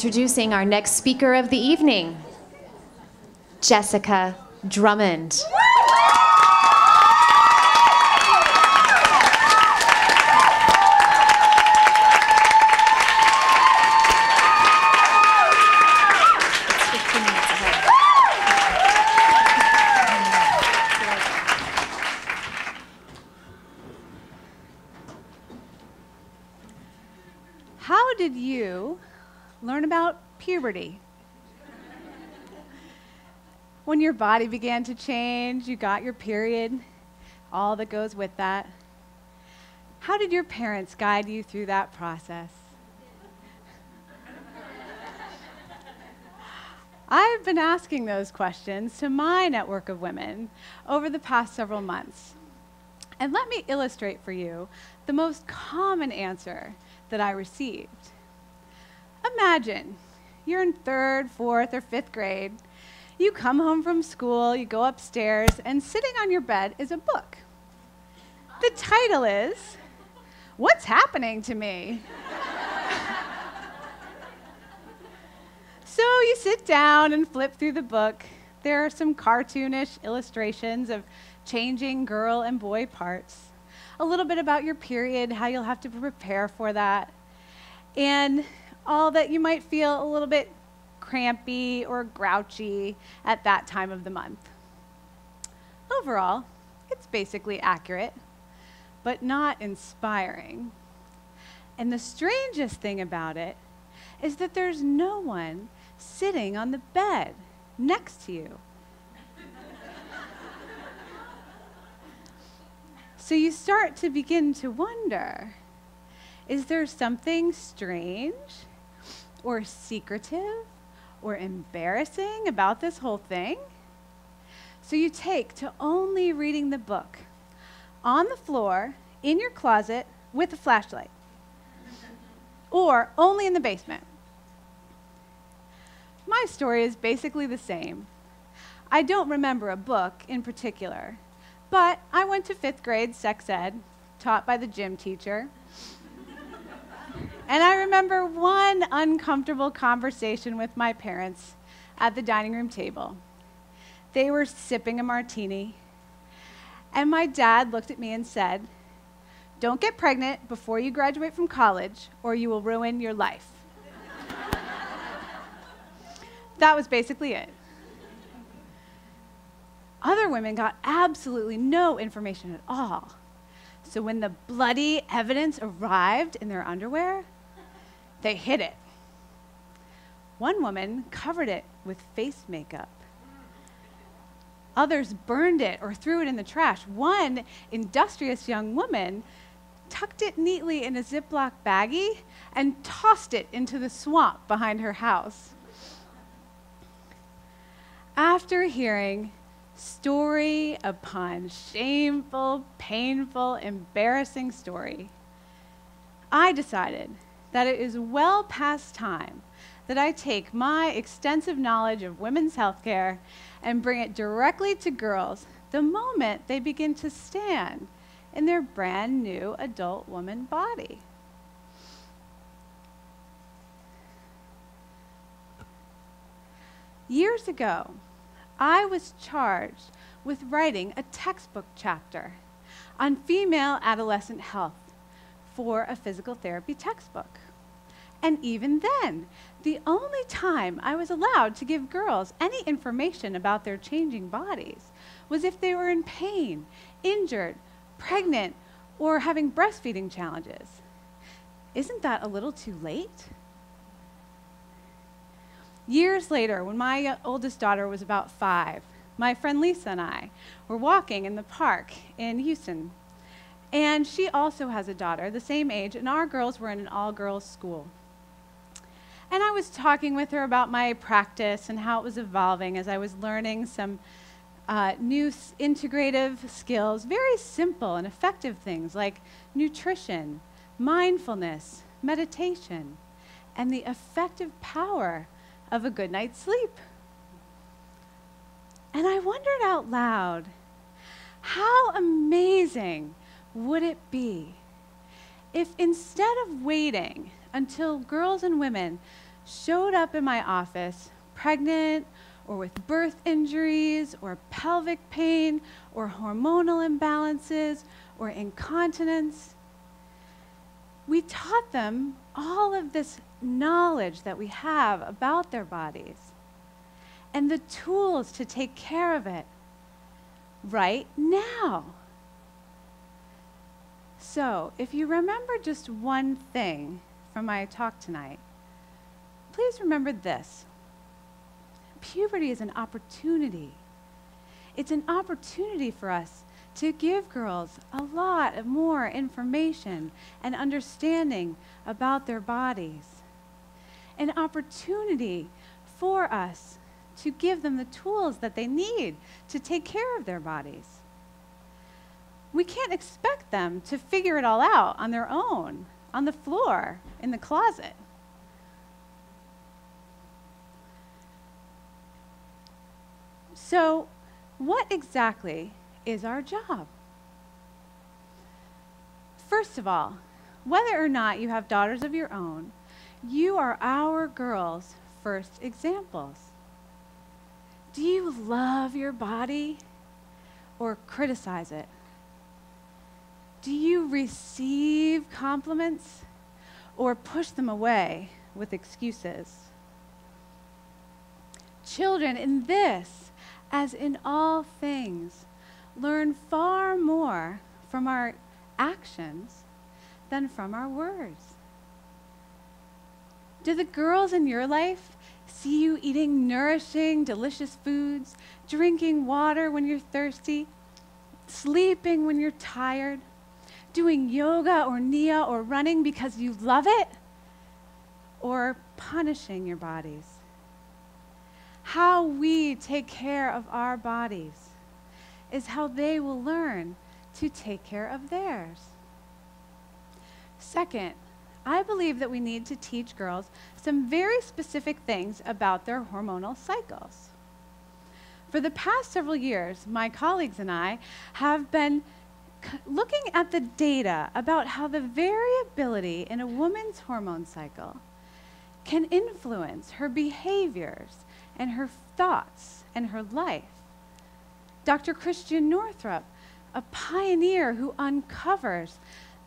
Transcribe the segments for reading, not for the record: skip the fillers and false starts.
introducing our next speaker of the evening, Jessica Drummond. How did you learn about puberty? When your body began to change, you got your period, all that goes with that. How did your parents guide you through that process? I've been asking those questions to my network of women over the past several months. And let me illustrate for you the most common answer that I received. Imagine you're in 3rd, 4th, or 5th grade. You come home from school, you go upstairs, and sitting on your bed is a book. The title is, "What's Happening to Me?" So you sit down and flip through the book. There are some cartoonish illustrations of changing girl and boy parts, a little bit about your period, how you'll have to prepare for that, and all that you might feel a little bit crampy or grouchy at that time of the month. Overall, it's basically accurate, but not inspiring. And the strangest thing about it is that there's no one sitting on the bed next to you. So you start to begin to wonder, is there something strange or secretive or embarrassing about this whole thing? So you take to only reading the book on the floor, in your closet, with a flashlight, or only in the basement. My story is basically the same. I don't remember a book in particular, but I went to 5th grade sex ed, taught by the gym teacher. And I remember one uncomfortable conversation with my parents at the dining room table. They were sipping a martini, and my dad looked at me and said, "Don't get pregnant before you graduate from college, or you will ruin your life." That was basically it. Other women got absolutely no information at all. So when the bloody evidence arrived in their underwear, they hid it. One woman covered it with face makeup. Others burned it or threw it in the trash. One industrious young woman tucked it neatly in a Ziploc baggie and tossed it into the swamp behind her house. After hearing story upon shameful, painful, embarrassing story, I decided that it is well past time that I take my extensive knowledge of women's healthcare and bring it directly to girls the moment they begin to stand in their brand new adult woman body. Years ago, I was charged with writing a textbook chapter on female adolescent health for a physical therapy textbook. And even then, the only time I was allowed to give girls any information about their changing bodies was if they were in pain, injured, pregnant, or having breastfeeding challenges. Isn't that a little too late? Years later, when my oldest daughter was about 5, my friend Lisa and I were walking in the park in Houston. And she also has a daughter the same age, and our girls were in an all-girls school. And I was talking with her about my practice and how it was evolving as I was learning some new integrative skills, very simple and effective things like nutrition, mindfulness, meditation, and the effective power of a good night's sleep. And I wondered out loud, how amazing would it be if instead of waiting until girls and women showed up in my office pregnant or with birth injuries or pelvic pain or hormonal imbalances or incontinence, we taught them all of this knowledge that we have about their bodies and the tools to take care of it right now. So, if you remember just one thing from my talk tonight, please remember this. Puberty is an opportunity. It's an opportunity for us to give girls a lot of more information and understanding about their bodies. An opportunity for us to give them the tools that they need to take care of their bodies. We can't expect them to figure it all out on their own, on the floor, in the closet. So, what exactly is our job? First of all, whether or not you have daughters of your own, you are our girls' first examples. Do you love your body or criticize it? Do you receive compliments or push them away with excuses? Children, in this, as in all things, learn far more from our actions than from our words. Do the girls in your life see you eating nourishing, delicious foods, drinking water when you're thirsty, sleeping when you're tired, doing yoga or Nia or running because you love it, or punishing your bodies? How we take care of our bodies is how they will learn to take care of theirs. Second, I believe that we need to teach girls some very specific things about their hormonal cycles. For the past several years, my colleagues and I have been looking at the data about how the variability in a woman's hormone cycle can influence her behaviors and her thoughts and her life. Dr. Christian Northrup, a pioneer who uncovers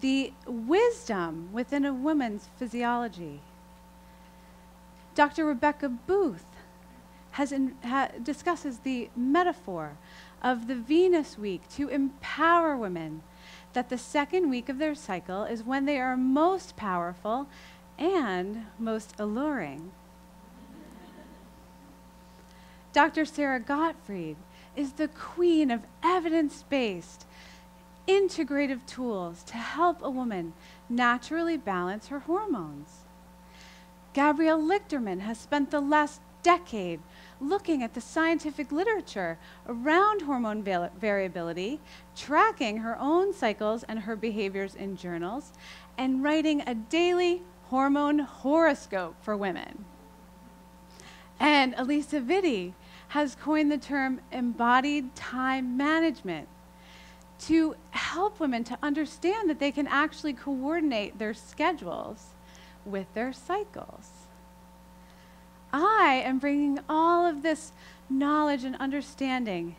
the wisdom within a woman's physiology. Dr. Rebecca Booth discusses the metaphor of the Venus week to empower women that the second week of their cycle is when they are most powerful and most alluring. Dr. Sarah Gottfried is the queen of evidence-based, integrative tools to help a woman naturally balance her hormones. Gabrielle Lichterman has spent the last decade looking at the scientific literature around hormone variability, tracking her own cycles and her behaviors in journals, and writing a daily hormone horoscope for women. And Elisa Vitti has coined the term embodied time management to help women to understand that they can actually coordinate their schedules with their cycles. I am bringing all of this knowledge and understanding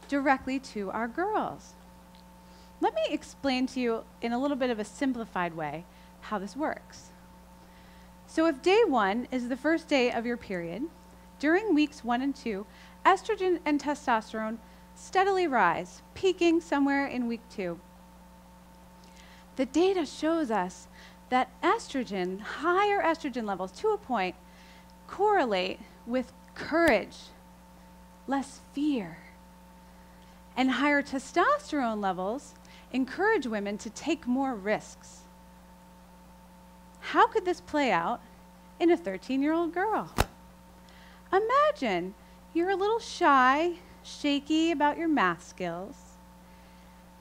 directly to our girls. Let me explain to you in a little bit of a simplified way how this works. So if day 1 is the first day of your period, during weeks 1 and 2, estrogen and testosterone steadily rise, peaking somewhere in week 2. The data shows us that estrogen, higher estrogen levels to a point, correlate with courage, less fear. And higher testosterone levels encourage women to take more risks. How could this play out in a 13-year-old girl? Imagine you're a little shy, shaky about your math skills,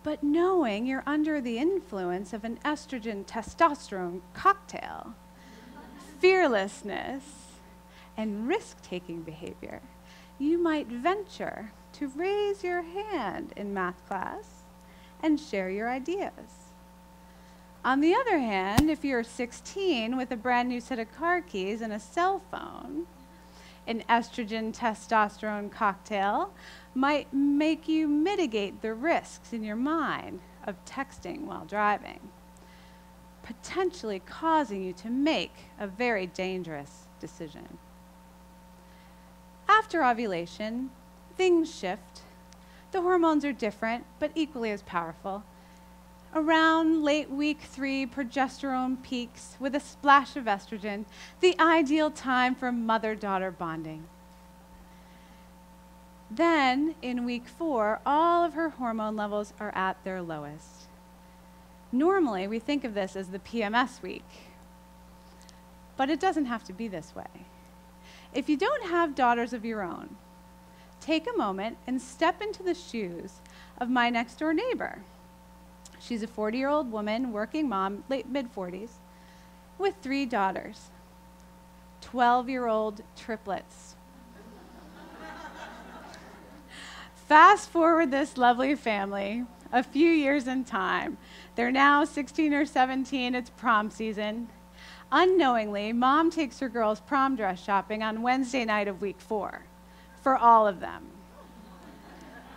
but knowing you're under the influence of an estrogen-testosterone cocktail, fearlessness, and risk-taking behavior, you might venture to raise your hand in math class and share your ideas. On the other hand, if you're 16 with a brand new set of car keys and a cell phone, an estrogen testosterone cocktail might make you mitigate the risks in your mind of texting while driving, potentially causing you to make a very dangerous decision. After ovulation, things shift. The hormones are different, but equally as powerful. Around late week 3, progesterone peaks with a splash of estrogen, the ideal time for mother-daughter bonding. Then, in week 4, all of her hormone levels are at their lowest. Normally, we think of this as the PMS week, but it doesn't have to be this way. If you don't have daughters of your own, take a moment and step into the shoes of my next-door neighbor. She's a 40-year-old woman, working mom, mid-40s, with 3 daughters, 12-year-old triplets. Fast forward this lovely family a few years in time. They're now 16 or 17, it's prom season. Unknowingly, mom takes her girls prom dress shopping on Wednesday night of week 4 for all of them.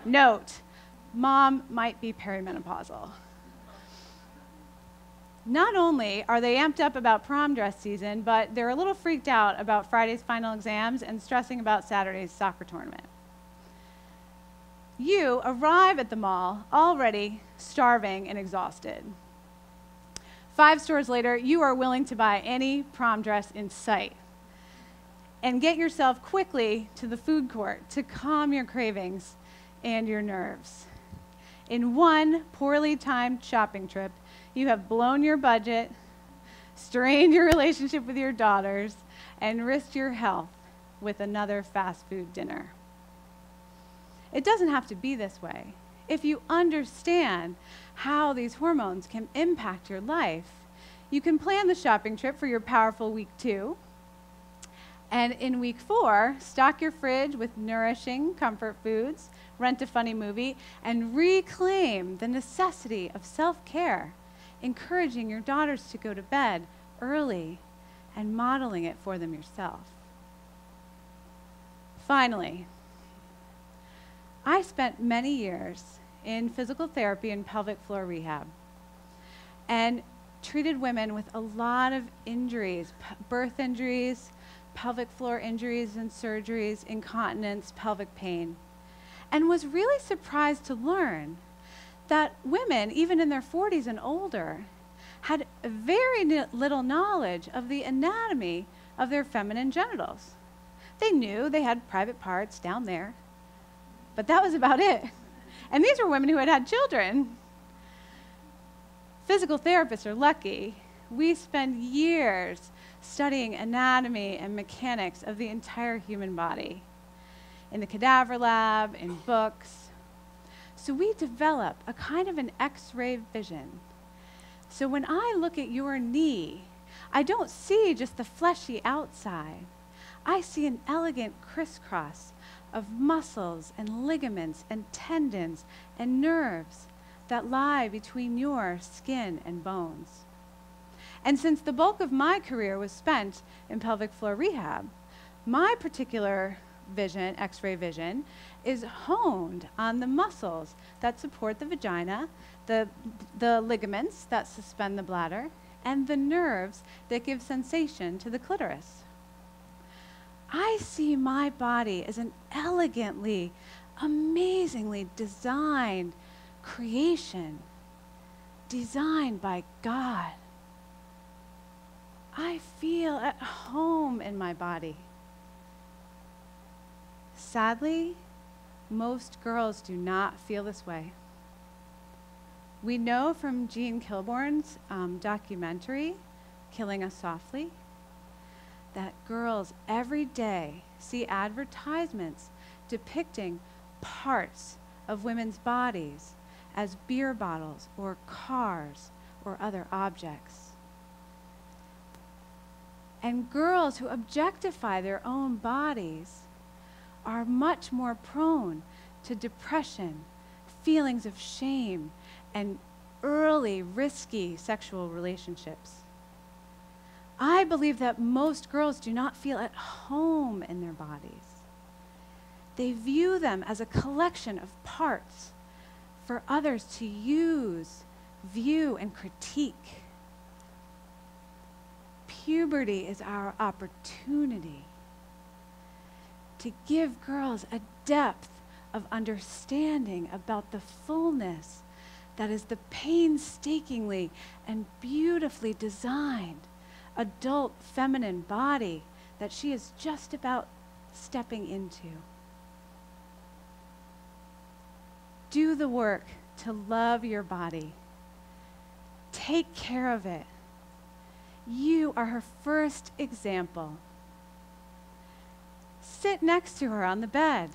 Note, mom might be perimenopausal. Not only are they amped up about prom dress season, but they're a little freaked out about Friday's final exams and stressing about Saturday's soccer tournament. You arrive at the mall already starving and exhausted. 5 stores later, you are willing to buy any prom dress in sight and get yourself quickly to the food court to calm your cravings and your nerves. In one poorly timed shopping trip, you have blown your budget, strained your relationship with your daughters, and risked your health with another fast food dinner. It doesn't have to be this way. If you understand how these hormones can impact your life, you can plan the shopping trip for your powerful week 2. And in week 4, stock your fridge with nourishing comfort foods, rent a funny movie, and reclaim the necessity of self-care, encouraging your daughters to go to bed early and modeling it for them yourself. Finally, I spent many years in physical therapy and pelvic floor rehab and treated women with a lot of injuries, birth injuries, pelvic floor injuries and surgeries, incontinence, pelvic pain, and was really surprised to learn that women, even in their 40s and older, had very little knowledge of the anatomy of their feminine genitals. They knew they had private parts down there, but that was about it. And these were women who had had children. Physical therapists are lucky. We spend years studying anatomy and mechanics of the entire human body in the cadaver lab, in books. So we develop a kind of an X-ray vision. So when I look at your knee, I don't see just the fleshy outside. I see an elegant crisscross of muscles and ligaments and tendons and nerves that lie between your skin and bones. And since the bulk of my career was spent in pelvic floor rehab, my particular vision, X-ray vision, is honed on the muscles that support the vagina, the ligaments that suspend the bladder, and the nerves that give sensation to the clitoris. I see my body as an elegantly, amazingly designed creation, designed by God. I feel at home in my body. Sadly, most girls do not feel this way. We know from Jean Kilbourne's documentary, Killing Us Softly, that girls every day see advertisements depicting parts of women's bodies as beer bottles or cars or other objects. And girls who objectify their own bodies are much more prone to depression, feelings of shame, and early, risky sexual relationships. I believe that most girls do not feel at home in their bodies. They view them as a collection of parts for others to use, view, and critique. Puberty is our opportunity to give girls a depth of understanding about the fullness that is the painstakingly and beautifully designed adult feminine body that she is just about stepping into. Do the work to love your body. Take care of it. You are her first example. Sit next to her on the bed.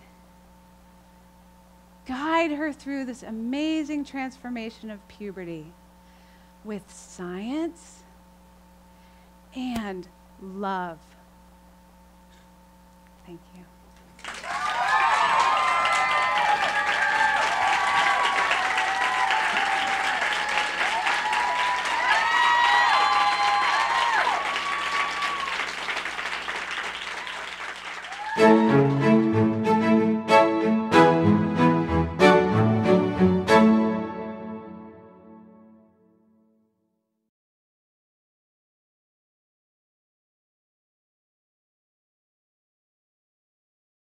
Guide her through this amazing transformation of puberty with science and love. Thank you.